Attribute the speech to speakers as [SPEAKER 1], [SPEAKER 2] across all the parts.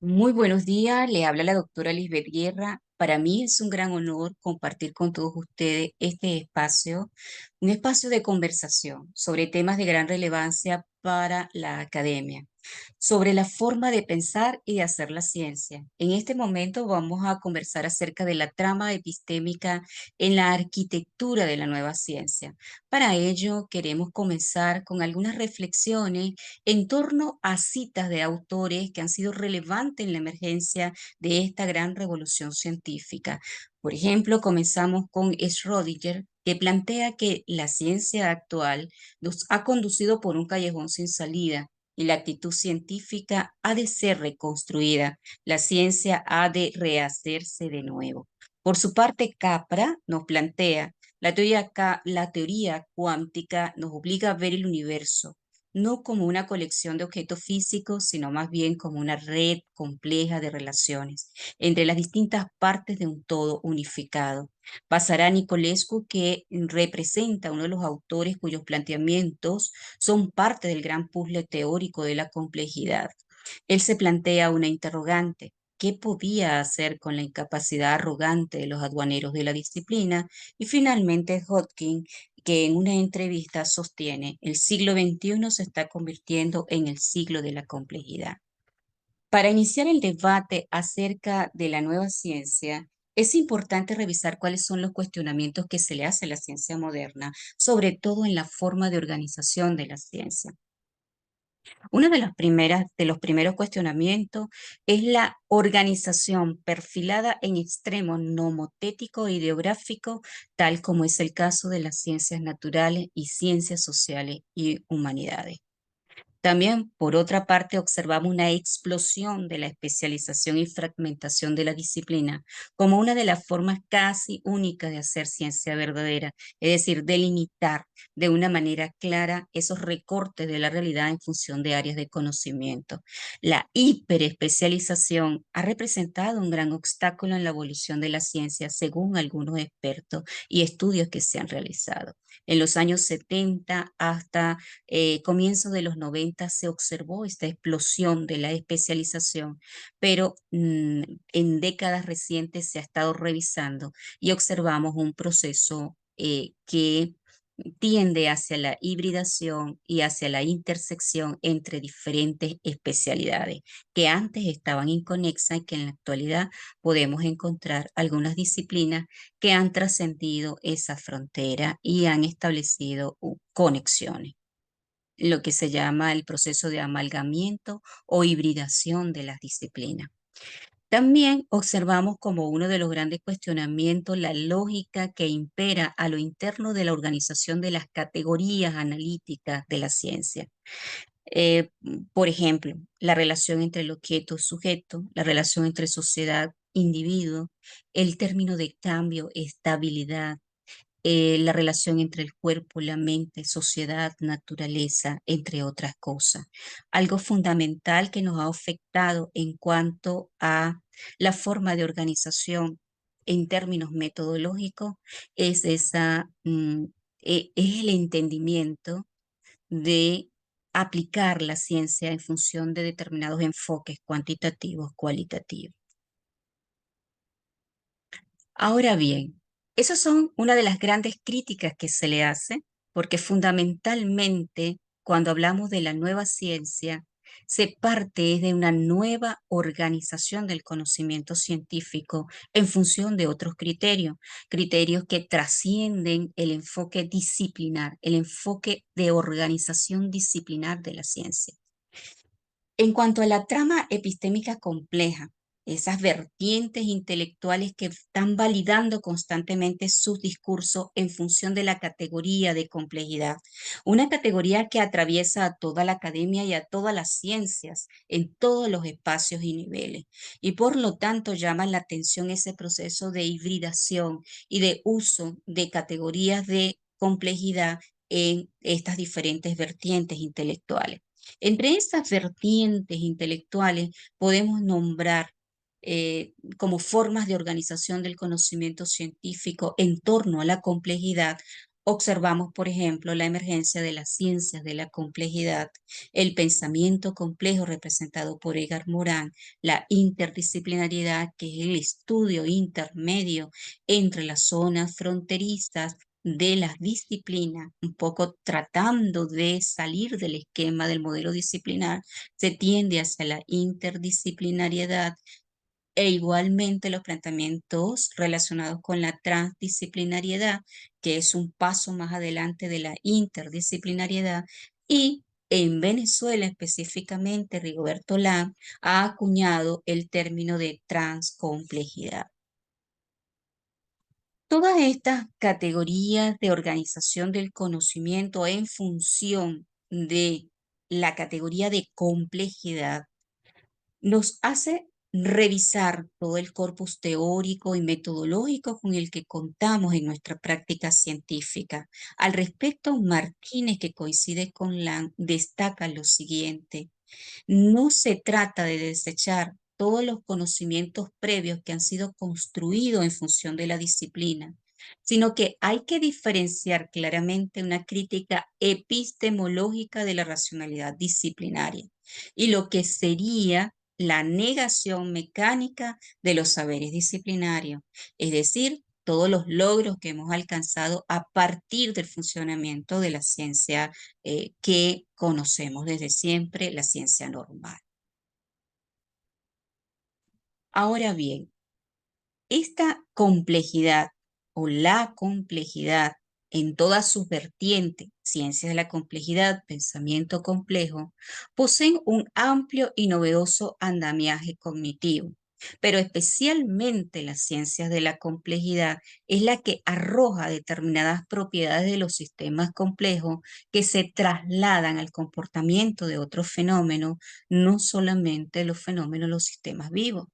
[SPEAKER 1] Muy buenos días, le habla la doctora Lisbeth Guerra. Para mí es un gran honor compartir con todos ustedes este espacio, un espacio de conversación sobre temas de gran relevancia para la academia, sobre la forma de pensar y de hacer la ciencia. En este momento vamos a conversar acerca de la trama epistémica en la arquitectura de la nueva ciencia. Para ello, queremos comenzar con algunas reflexiones en torno a citas de autores que han sido relevantes en la emergencia de esta gran revolución científica. Por ejemplo, comenzamos con Schrödinger, que plantea que la ciencia actual nos ha conducido por un callejón sin salida y la actitud científica ha de ser reconstruida. La ciencia ha de rehacerse de nuevo. Por su parte, Capra nos plantea la teoría cuántica nos obliga a ver el universo no como una colección de objetos físicos, sino más bien como una red compleja de relaciones entre las distintas partes de un todo unificado. Pasará a Nicolescu, que representa uno de los autores cuyos planteamientos son parte del gran puzzle teórico de la complejidad. Él se plantea una interrogante. ¿Qué podía hacer con la incapacidad arrogante de los aduaneros de la disciplina? Y finalmente Hodgkin, que en una entrevista sostiene, el siglo XXI se está convirtiendo en el siglo de la complejidad. Para iniciar el debate acerca de la nueva ciencia, es importante revisar cuáles son los cuestionamientos que se le hace a la ciencia moderna, sobre todo en la forma de organización de la ciencia. Uno de los primeros cuestionamientos es la organización perfilada en extremo nomotético e ideográfico, tal como es el caso de las ciencias naturales y ciencias sociales y humanidades. También, por otra parte, observamos una explosión de la especialización y fragmentación de la disciplina como una de las formas casi únicas de hacer ciencia verdadera, es decir, delimitar de una manera clara esos recortes de la realidad en función de áreas de conocimiento. La hiperespecialización ha representado un gran obstáculo en la evolución de la ciencia, según algunos expertos y estudios que se han realizado. En los años 70 hasta comienzos de los 90 se observó esta explosión de la especialización, pero en décadas recientes se ha estado revisando y observamos un proceso que tiende hacia la hibridación y hacia la intersección entre diferentes especialidades que antes estaban inconexas y que en la actualidad podemos encontrar algunas disciplinas que han trascendido esa frontera y han establecido conexiones, lo que se llama el proceso de amalgamiento o hibridación de las disciplinas. También observamos como uno de los grandes cuestionamientos la lógica que impera a lo interno de la organización de las categorías analíticas de la ciencia. Eh, por ejemplo, la relación entre el objeto-sujeto, la relación entre sociedad-individuo, el término de cambio, estabilidad, la relación entre el cuerpo, la mente, sociedad, naturaleza, entre otras cosas. Algo fundamental que nos ha afectado en cuanto a la forma de organización en términos metodológicos es es el entendimiento de aplicar la ciencia en función de determinados enfoques cuantitativos, cualitativos. Ahora bien, esas son una de las grandes críticas que se le hace, porque fundamentalmente cuando hablamos de la nueva ciencia, se parte de una nueva organización del conocimiento científico en función de otros criterios, criterios que trascienden el enfoque disciplinar, el enfoque de organización disciplinar de la ciencia. En cuanto a la trama epistémica compleja, esas vertientes intelectuales que están validando constantemente sus discursos en función de la categoría de complejidad, una categoría que atraviesa a toda la academia y a todas las ciencias en todos los espacios y niveles, y por lo tanto llama la atención ese proceso de hibridación y de uso de categorías de complejidad en estas diferentes vertientes intelectuales. Entre estas vertientes intelectuales podemos nombrar como formas de organización del conocimiento científico en torno a la complejidad Observamos, por ejemplo, la emergencia de las ciencias de la complejidad, el pensamiento complejo representado por Edgar Morin, la interdisciplinariedad, que es el estudio intermedio entre las zonas fronterizas de las disciplinas, un poco tratando de salir del esquema del modelo disciplinar, se tiende hacia la interdisciplinariedad e igualmente los planteamientos relacionados con la transdisciplinariedad, que es un paso más adelante de la interdisciplinariedad. Y en Venezuela específicamente, Rigoberto Lam ha acuñado el término de transcomplejidad. Todas estas categorías de organización del conocimiento en función de la categoría de complejidad nos hace revisar todo el corpus teórico y metodológico con el que contamos en nuestra práctica científica. Al respecto, Martínez, que coincide con Lang, destaca lo siguiente: no se trata de desechar todos los conocimientos previos que han sido construidos en función de la disciplina, sino que hay que diferenciar claramente una crítica epistemológica de la racionalidad disciplinaria y lo que sería la negación mecánica de los saberes disciplinarios, es decir, todos los logros que hemos alcanzado a partir del funcionamiento de la ciencia que conocemos desde siempre, la ciencia normal. Ahora bien, esta complejidad o la complejidad en todas sus vertientes, ciencias de la complejidad, pensamiento complejo, poseen un amplio y novedoso andamiaje cognitivo, pero especialmente las ciencias de la complejidad es la que arroja determinadas propiedades de los sistemas complejos que se trasladan al comportamiento de otros fenómenos, no solamente los fenómenos de los sistemas vivos.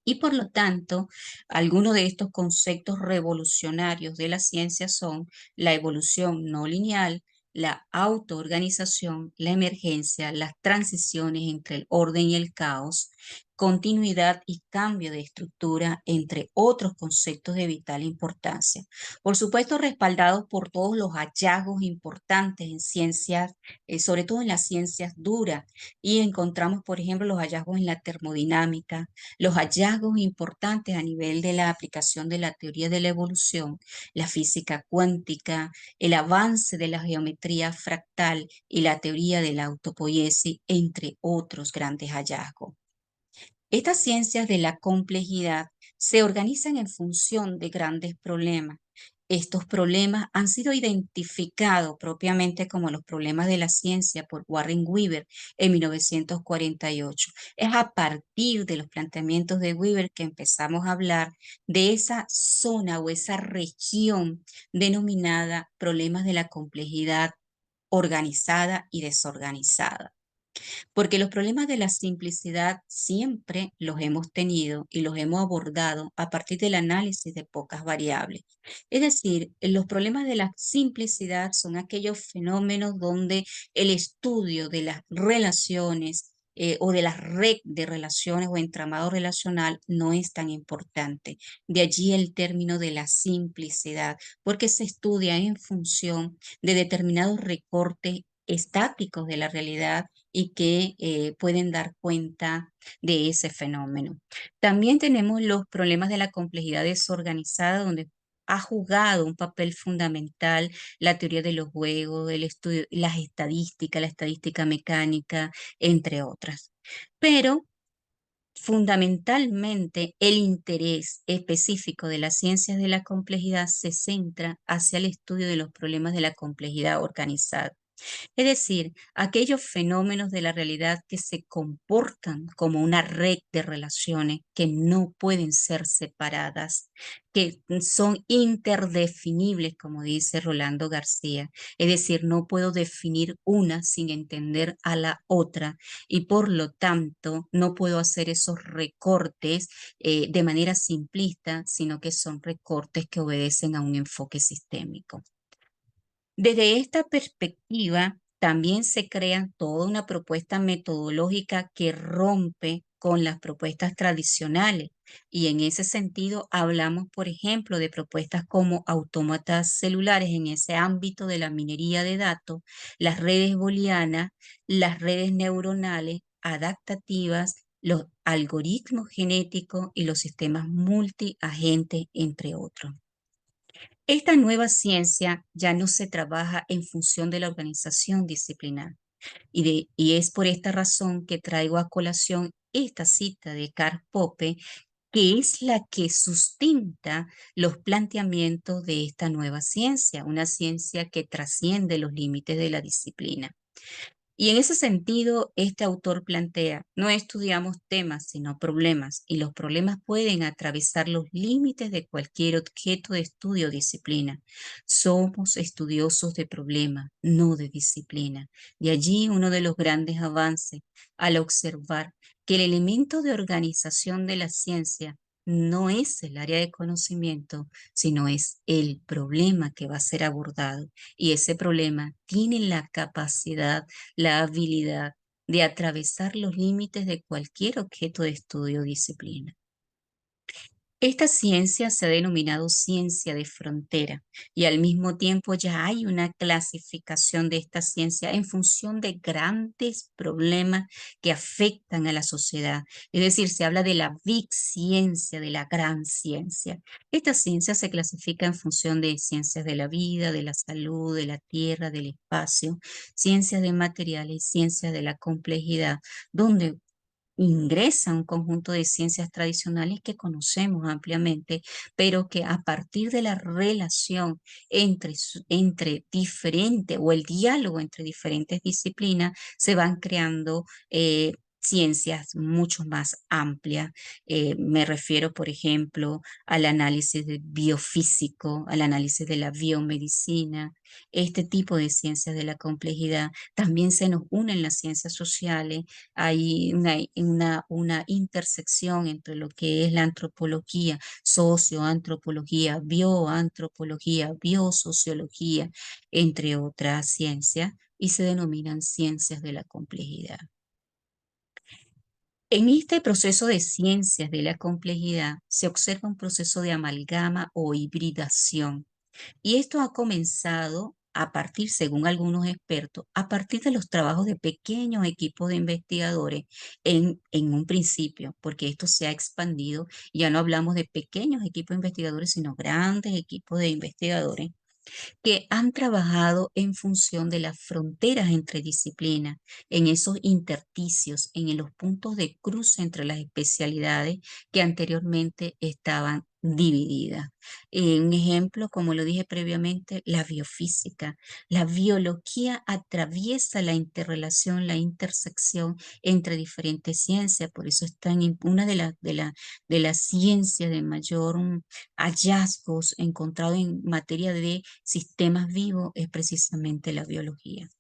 [SPEAKER 1] Y por lo tanto, algunos de estos conceptos revolucionarios de la ciencia son la evolución no lineal, la autoorganización, la emergencia, las transiciones entre el orden y el caos, continuidad y cambio de estructura, entre otros conceptos de vital importancia. Por supuesto, respaldados por todos los hallazgos importantes en ciencias, sobre todo en las ciencias duras, y encontramos, por ejemplo, los hallazgos en la termodinámica, los hallazgos importantes a nivel de la aplicación de la teoría de la evolución, la física cuántica, el avance de la geometría fractal y la teoría de la autopoiesis, entre otros grandes hallazgos. Estas ciencias de la complejidad se organizan en función de grandes problemas. Estos problemas han sido identificados propiamente como los problemas de la ciencia por Warren Weaver en 1948. Es a partir de los planteamientos de Weaver que empezamos a hablar de esa zona o esa región denominada problemas de la complejidad organizada y desorganizada, porque los problemas de la simplicidad siempre los hemos tenido y los hemos abordado a partir del análisis de pocas variables. Es decir, los problemas de la simplicidad son aquellos fenómenos donde el estudio de las relaciones o de la red de relaciones o entramado relacional no es tan importante. De allí el término de la simplicidad, porque se estudia en función de determinados recortes estáticos de la realidad y que pueden dar cuenta de ese fenómeno. También tenemos los problemas de la complejidad desorganizada, donde ha jugado un papel fundamental la teoría de los juegos, el estudio, la estadística mecánica, entre otras. Pero fundamentalmente el interés específico de las ciencias de la complejidad se centra hacia el estudio de los problemas de la complejidad organizada, es decir, aquellos fenómenos de la realidad que se comportan como una red de relaciones que no pueden ser separadas, que son interdefinibles, como dice Rolando García. Es decir, no puedo definir una sin entender a la otra y por lo tanto no puedo hacer esos recortes de manera simplista, sino que son recortes que obedecen a un enfoque sistémico. Desde esta perspectiva, también se crea toda una propuesta metodológica que rompe con las propuestas tradicionales. Y en ese sentido hablamos, por ejemplo, de propuestas como autómatas celulares en ese ámbito de la minería de datos, las redes booleanas, las redes neuronales adaptativas, los algoritmos genéticos y los sistemas multiagentes, entre otros. Esta nueva ciencia ya no se trabaja en función de la organización disciplinar y es por esta razón que traigo a colación esta cita de Karl Popper, que es la que sustenta los planteamientos de esta nueva ciencia, una ciencia que trasciende los límites de la disciplina. Y en ese sentido, este autor plantea, no estudiamos temas, sino problemas, y los problemas pueden atravesar los límites de cualquier objeto de estudio o disciplina. Somos estudiosos de problemas, no de disciplina. De allí uno de los grandes avances al observar que el elemento de organización de la ciencia no es el área de conocimiento, sino es el problema que va a ser abordado. Y ese problema tiene la capacidad, la habilidad de atravesar los límites de cualquier objeto de estudio o disciplina. Esta ciencia se ha denominado ciencia de frontera y al mismo tiempo ya hay una clasificación de esta ciencia en función de grandes problemas que afectan a la sociedad. Es decir, se habla de la big ciencia, de la gran ciencia. Esta ciencia se clasifica en función de ciencias de la vida, de la salud, de la tierra, del espacio, ciencias de materiales, ciencias de la complejidad, donde ingresa un conjunto de ciencias tradicionales que conocemos ampliamente, pero que a partir de la relación entre diferentes o el diálogo entre diferentes disciplinas se van creando ciencias mucho más amplias. Me refiero, por ejemplo, al análisis de biofísico, al análisis de la biomedicina, este tipo de ciencias de la complejidad. También se nos unen las ciencias sociales, hay una intersección entre lo que es la antropología, socioantropología, bioantropología, biosociología, entre otras ciencias, y se denominan ciencias de la complejidad. En este proceso de ciencias de la complejidad se observa un proceso de amalgama o hibridación y esto ha comenzado a partir, según algunos expertos, a partir de los trabajos de pequeños equipos de investigadores en un principio, porque esto se ha expandido. Ya no hablamos de pequeños equipos de investigadores, sino grandes equipos de investigadores que han trabajado en función de las fronteras entre disciplinas, en esos intersticios, en los puntos de cruce entre las especialidades que anteriormente estaban divididas. Un ejemplo, como lo dije previamente, la biofísica. La biología atraviesa la interrelación, la intersección entre diferentes ciencias, por eso está en una de las ciencias de mayor hallazgos encontrados en materia de sistemas vivos es precisamente la biología.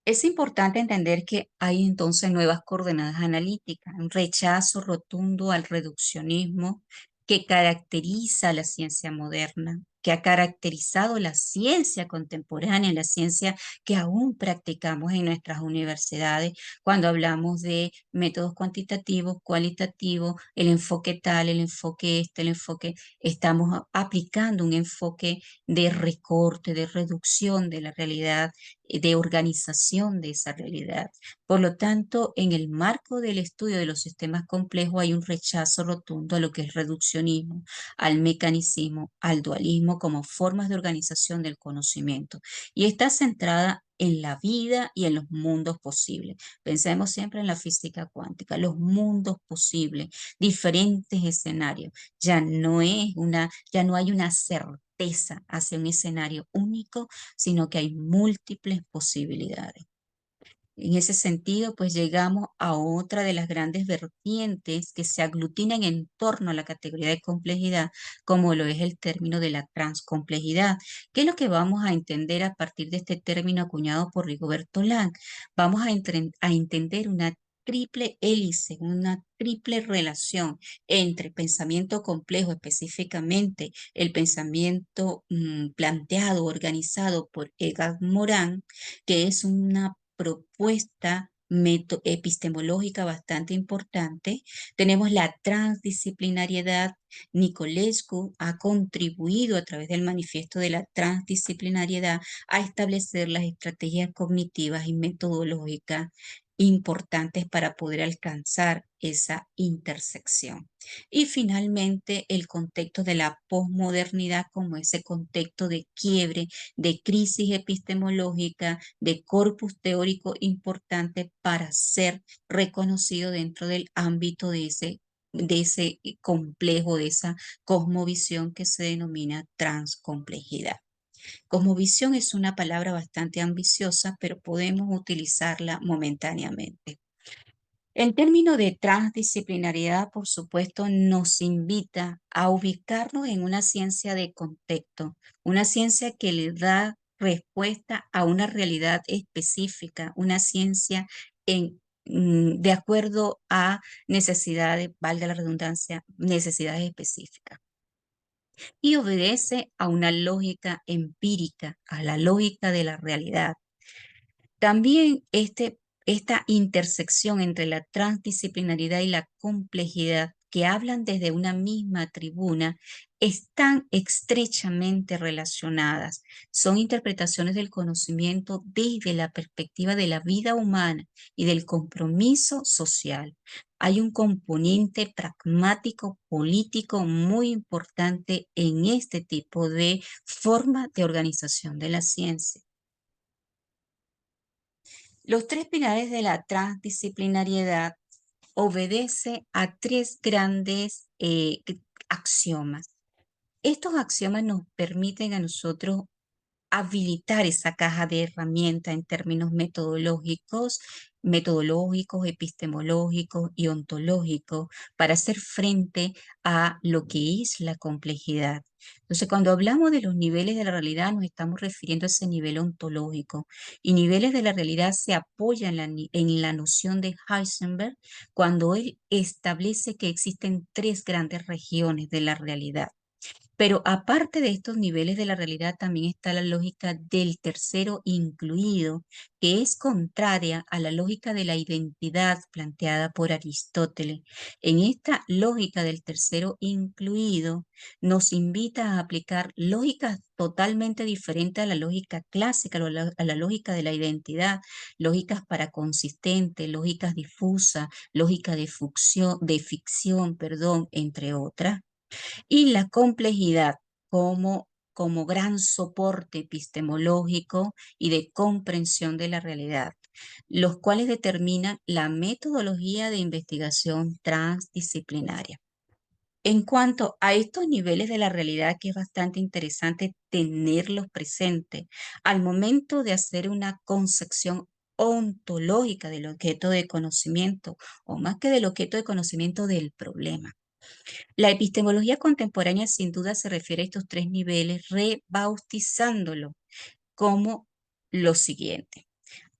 [SPEAKER 1] Es importante entender que hay entonces nuevas coordenadas analíticas, un rechazo rotundo al reduccionismo que caracteriza a la ciencia moderna, que ha caracterizado la ciencia contemporánea, la ciencia que aún practicamos en nuestras universidades cuando hablamos de métodos cuantitativos, cualitativos, el enfoque tal, el enfoque este, el enfoque, estamos aplicando un enfoque de recorte, de reducción de la realidad, de organización de esa realidad. Por lo tanto, en el marco del estudio de los sistemas complejos hay un rechazo rotundo a lo que es reduccionismo, al mecanicismo, al dualismo como formas de organización del conocimiento. Y está centrada en la vida y en los mundos posibles. Pensemos siempre en la física cuántica, los mundos posibles, diferentes escenarios. Ya no hay una certeza hacia un escenario único, sino que hay múltiples posibilidades. En ese sentido, pues llegamos a otra de las grandes vertientes que se aglutinan en torno a la categoría de complejidad, como lo es el término de la transcomplejidad. ¿Qué es lo que vamos a entender a partir de este término acuñado por Rigoberto Lang? Vamos a entender una triple hélice, una triple relación entre pensamiento complejo, específicamente el pensamiento planteado, organizado por Edgar Morin, que es una propuesta epistemológica bastante importante. Tenemos la transdisciplinariedad. Nicolescu ha contribuido a través del manifiesto de la transdisciplinariedad a establecer las estrategias cognitivas y metodológicas importantes para poder alcanzar esa intersección. Y finalmente, el contexto de la posmodernidad como ese contexto de quiebre, de crisis epistemológica, de corpus teórico importante para ser reconocido dentro del ámbito de ese complejo, de esa cosmovisión que se denomina transcomplejidad. Cosmovisión es una palabra bastante ambiciosa, pero podemos utilizarla momentáneamente. El término de transdisciplinariedad, por supuesto, nos invita a ubicarnos en una ciencia de contexto, una ciencia que le da respuesta a una realidad específica, una ciencia de acuerdo a necesidades, valga la redundancia, necesidades específicas. Y obedece a una lógica empírica, a la lógica de la realidad. También esta intersección entre la transdisciplinaridad y la complejidad que hablan desde una misma tribuna están estrechamente relacionadas. Son interpretaciones del conocimiento desde la perspectiva de la vida humana y del compromiso social. Hay un componente pragmático político muy importante en este tipo de forma de organización de la ciencia. Los tres pilares de la transdisciplinariedad obedece a tres grandes axiomas. Estos axiomas nos permiten a nosotros habilitar esa caja de herramientas en términos metodológicos, epistemológicos y ontológicos para hacer frente a lo que es la complejidad. Entonces, cuando hablamos de los niveles de la realidad, nos estamos refiriendo a ese nivel ontológico. Y niveles de la realidad se apoyan en la noción de Heisenberg cuando él establece que existen tres grandes regiones de la realidad. Pero aparte de estos niveles de la realidad, también está la lógica del tercero incluido, que es contraria a la lógica de la identidad planteada por Aristóteles. En esta lógica del tercero incluido, nos invita a aplicar lógicas totalmente diferentes a la lógica clásica, a la lógica de la identidad, lógicas para consistente, lógicas difusas, lógica de ficción, perdón, entre otras y la complejidad como gran soporte epistemológico y de comprensión de la realidad, los cuales determinan la metodología de investigación transdisciplinaria. En cuanto a estos niveles de la realidad, que es bastante interesante tenerlos presentes al momento de hacer una concepción ontológica del objeto de conocimiento, o más que del objeto de conocimiento del problema. La epistemología contemporánea sin duda se refiere a estos tres niveles, rebautizándolo como lo siguiente.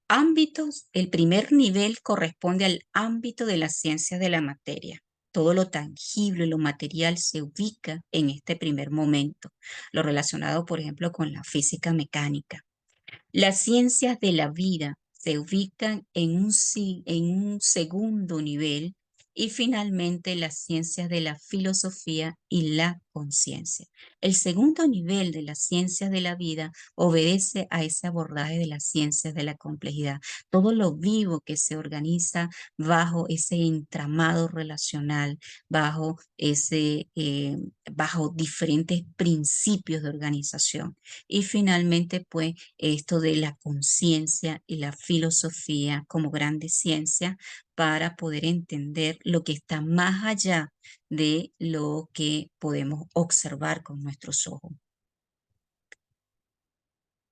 [SPEAKER 1] Ámbitos, el primer nivel corresponde al ámbito de las ciencias de la materia. Todo lo tangible, lo material se ubica en este primer momento, lo relacionado, por ejemplo, con la física mecánica. Las ciencias de la vida se ubican en un segundo nivel y finalmente las ciencias de la filosofía y la conciencia. El segundo nivel de las ciencias de la vida obedece a ese abordaje de las ciencias de la complejidad. Todo lo vivo que se organiza bajo ese entramado relacional, bajo diferentes principios de organización. Y finalmente, pues, esto de la conciencia y la filosofía como grandes ciencias para poder entender lo que está más allá de lo que podemos observar con nuestros ojos.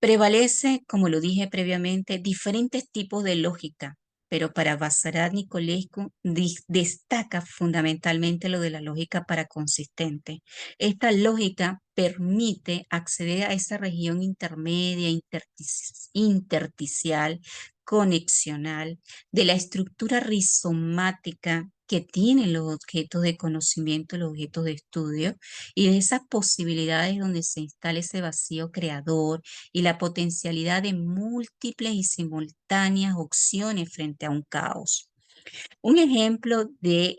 [SPEAKER 1] Prevalece, como lo dije previamente, diferentes tipos de lógica, pero para Basarab Nicolescu destaca fundamentalmente lo de la lógica paraconsistente. Esta lógica permite acceder a esa región intermedia, intersticial, conexional, de la estructura rizomática que tienen los objetos de conocimiento, los objetos de estudio, y de esas posibilidades donde se instala ese vacío creador y la potencialidad de múltiples y simultáneas opciones frente a un caos. Un ejemplo de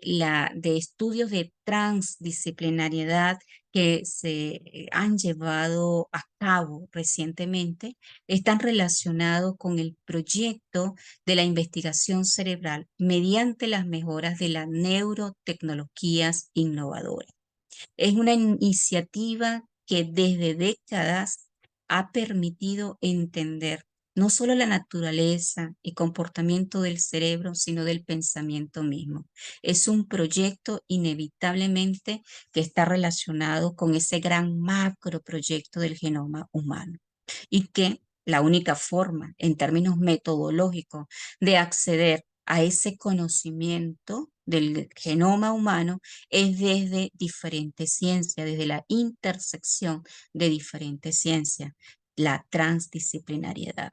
[SPEAKER 1] estudios de transdisciplinariedad que se han llevado a cabo recientemente están relacionados con el proyecto de la investigación cerebral mediante las mejoras de las neurotecnologías innovadoras. Es una iniciativa que desde décadas ha permitido entender no solo la naturaleza y comportamiento del cerebro, sino del pensamiento mismo. Es un proyecto inevitablemente que está relacionado con ese gran macro proyecto del genoma humano y que la única forma, en términos metodológicos, de acceder a ese conocimiento del genoma humano es desde diferentes ciencias, desde la intersección de diferentes ciencias, la transdisciplinariedad.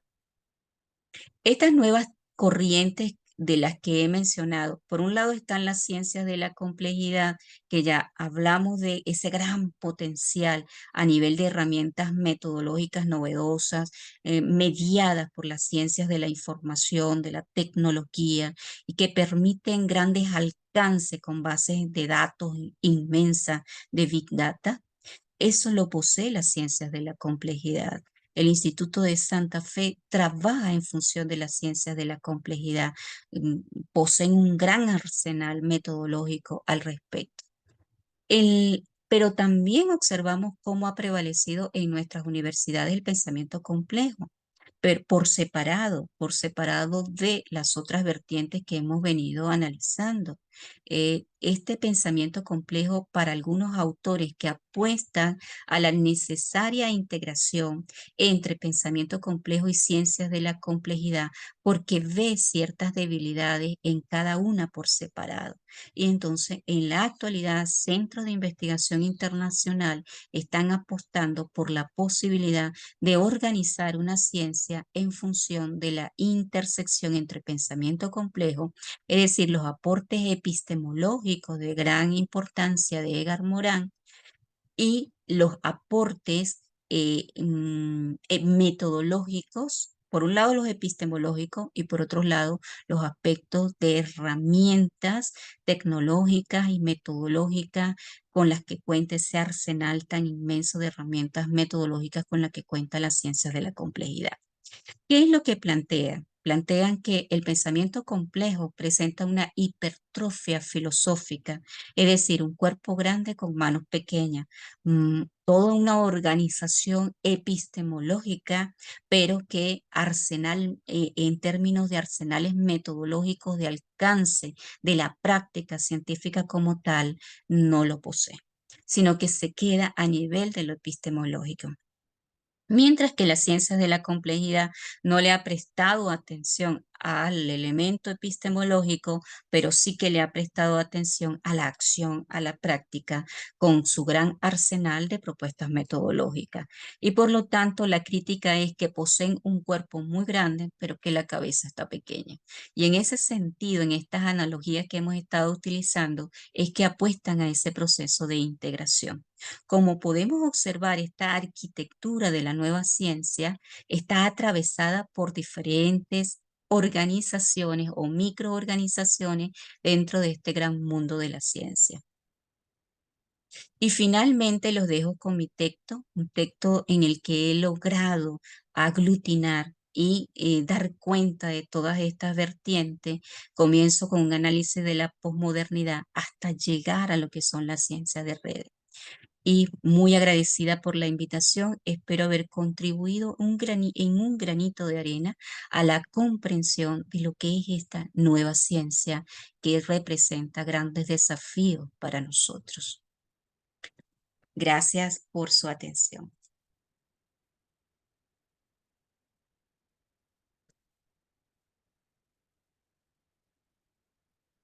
[SPEAKER 1] Estas nuevas corrientes de las que he mencionado, por un lado están las ciencias de la complejidad, que ya hablamos de ese gran potencial a nivel de herramientas metodológicas novedosas, mediadas por las ciencias de la información, de la tecnología, y que permiten grandes alcances con bases de datos inmensas de Big Data. Eso lo posee las ciencias de la complejidad. El Instituto de Santa Fe trabaja en función de las ciencias de la complejidad. mm, Poseen un gran arsenal metodológico al respecto. Pero también observamos cómo ha prevalecido en nuestras universidades el pensamiento complejo, pero por separado de las otras vertientes que hemos venido analizando. Este pensamiento complejo para algunos autores que apuestan a la necesaria integración entre pensamiento complejo y ciencias de la complejidad, porque ve ciertas debilidades en cada una por separado. Y entonces, en la actualidad, centros de investigación internacional están apostando por la posibilidad de organizar una ciencia en función de la intersección entre pensamiento complejo, es decir, los aportes epistemológicos de gran importancia de Edgar Morin y los aportes metodológicos, por un lado los epistemológicos y por otro lado los aspectos de herramientas tecnológicas y metodológicas con las que cuenta ese arsenal tan inmenso de herramientas metodológicas con las que cuenta las ciencias de la complejidad. ¿Qué es lo que plantean? Plantean que el pensamiento complejo presenta una hipertrofia filosófica, es decir, un cuerpo grande con manos pequeñas, toda una organización epistemológica, pero que en términos de arsenales metodológicos de alcance de la práctica científica como tal, no lo posee, sino que se queda a nivel de lo epistemológico. Mientras que las ciencias de la complejidad no le ha prestado atención al elemento epistemológico, pero sí que le ha prestado atención a la acción, a la práctica, con su gran arsenal de propuestas metodológicas. Y por lo tanto, la crítica es que poseen un cuerpo muy grande, pero que la cabeza está pequeña. Y en ese sentido, en estas analogías que hemos estado utilizando, es que apuestan a ese proceso de integración. Como podemos observar, esta arquitectura de la nueva ciencia está atravesada por diferentes organizaciones o microorganizaciones dentro de este gran mundo de la ciencia. Y finalmente los dejo con mi texto, un texto en el que he logrado aglutinar y dar cuenta de todas estas vertientes. Comienzo con un análisis de la posmodernidad hasta llegar a lo que son las ciencias de redes y muy agradecida por la invitación. Espero haber contribuido en un granito de arena a la comprensión de lo que es esta nueva ciencia que representa grandes desafíos para nosotros. Gracias por su atención.